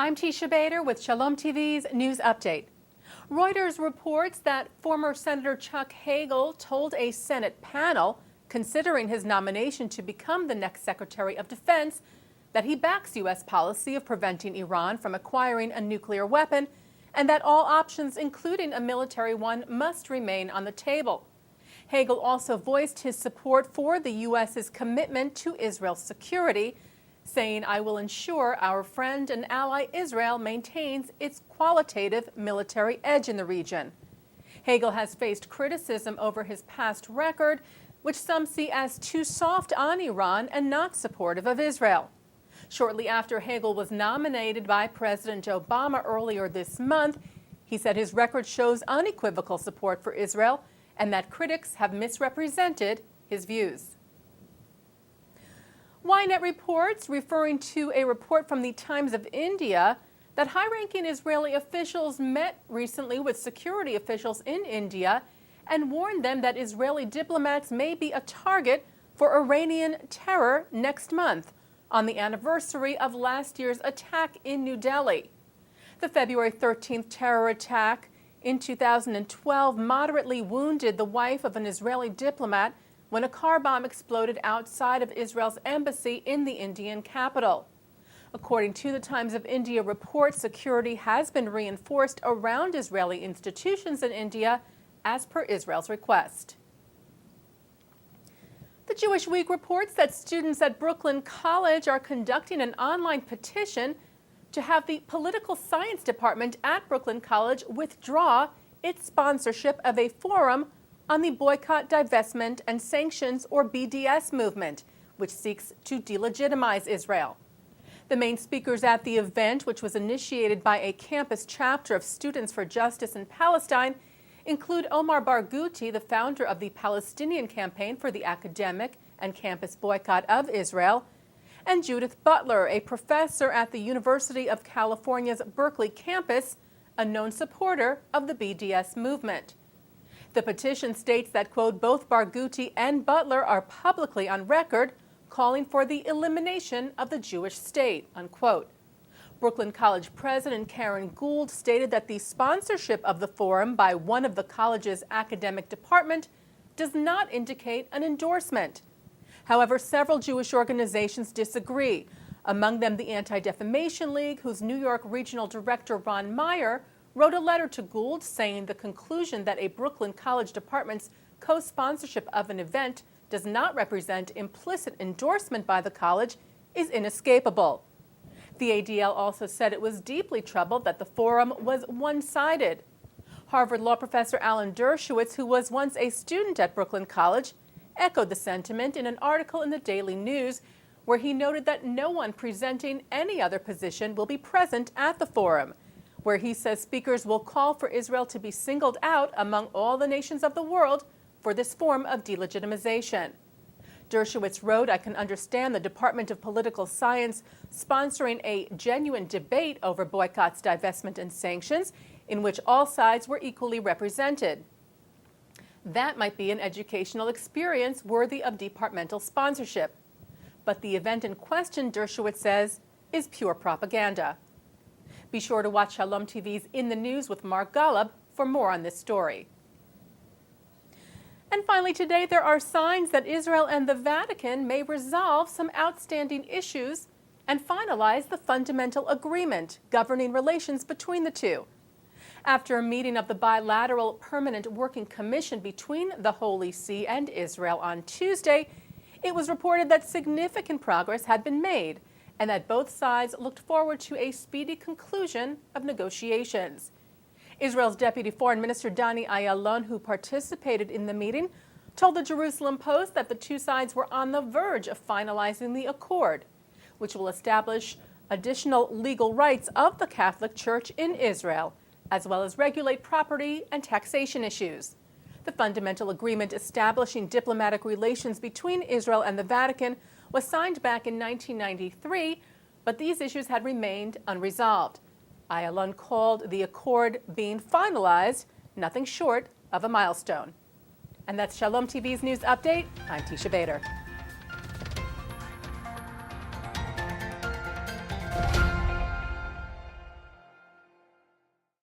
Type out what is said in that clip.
I'm Teisha Bader with Shalom TV's News Update. Reuters reports that former Senator Chuck Hagel told a Senate panel considering his nomination to become the next Secretary of Defense that he backs U.S. policy of preventing Iran from acquiring a nuclear weapon and that all options, including a military one, must remain on the table. Hagel also voiced his support for the U.S.'s commitment to Israel's security, saying, "I will ensure our friend and ally Israel maintains its qualitative military edge in the region." Hagel has faced criticism over his past record, which some see as too soft on Iran and not supportive of Israel. Shortly after Hagel was nominated by President Obama earlier this month, he said his record shows unequivocal support for Israel and that critics have misrepresented his views. Ynet reports, referring to a report from the Times of India, that high-ranking Israeli officials met recently with security officials in India and warned them that Israeli diplomats may be a target for Iranian terror next month, on the anniversary of last year's attack in New Delhi. The February 13th terror attack in 2012 moderately wounded the wife of an Israeli diplomat when a car bomb exploded outside of Israel's embassy in the Indian capital. According to the Times of India report, security has been reinforced around Israeli institutions in India as per Israel's request. The Jewish Week reports that students at Brooklyn College are conducting an online petition to have the political science department at Brooklyn College withdraw its sponsorship of a forum on the Boycott, Divestment, and Sanctions, or BDS movement, which seeks to delegitimize Israel. The main speakers at the event, which was initiated by a campus chapter of Students for Justice in Palestine, include Omar Barghouti, the founder of the Palestinian Campaign for the Academic and Campus Boycott of Israel, and Judith Butler, a professor at the University of California's Berkeley campus, a known supporter of the BDS movement. The petition states that, quote, both Barghouti and Butler are publicly on record calling for the elimination of the Jewish state, unquote. Brooklyn College President Karen Gould stated that the sponsorship of the forum by one of the college's academic department does not indicate an endorsement. However, several Jewish organizations disagree, among them the Anti-Defamation League, whose New York Regional Director Ron Meyer wrote a letter to Gould saying the conclusion that a Brooklyn College department's co-sponsorship of an event does not represent implicit endorsement by the college is inescapable. The ADL also said it was deeply troubled that the forum was one-sided. Harvard law professor Alan Dershowitz, who was once a student at Brooklyn College, echoed the sentiment in an article in the Daily News, where he noted that no one presenting any other position will be present at the forum, where he says speakers will call for Israel to be singled out among all the nations of the world for this form of delegitimization. Dershowitz wrote, "I can understand the Department of Political Science sponsoring a genuine debate over boycotts, divestment, and sanctions in which all sides were equally represented. That might be an educational experience worthy of departmental sponsorship. But the event in question," Dershowitz says, "is pure propaganda." Be sure to watch Shalom TV's In the News with Mark Golub for more on this story. And finally today, there are signs that Israel and the Vatican may resolve some outstanding issues and finalize the fundamental agreement governing relations between the two. After a meeting of the bilateral Permanent Working Commission between the Holy See and Israel on Tuesday, it was reported that significant progress had been made and that both sides looked forward to a speedy conclusion of negotiations. Israel's Deputy Foreign Minister Dani Ayalon, who participated in the meeting, told the Jerusalem Post that the two sides were on the verge of finalizing the accord, which will establish additional legal rights of the Catholic Church in Israel, as well as regulate property and taxation issues. The fundamental agreement establishing diplomatic relations between Israel and the Vatican was signed back in 1993, but these issues had remained unresolved. Ayalon called the accord being finalized nothing short of a milestone. And that's Shalom TV's News Update. I'm Teisha Bader.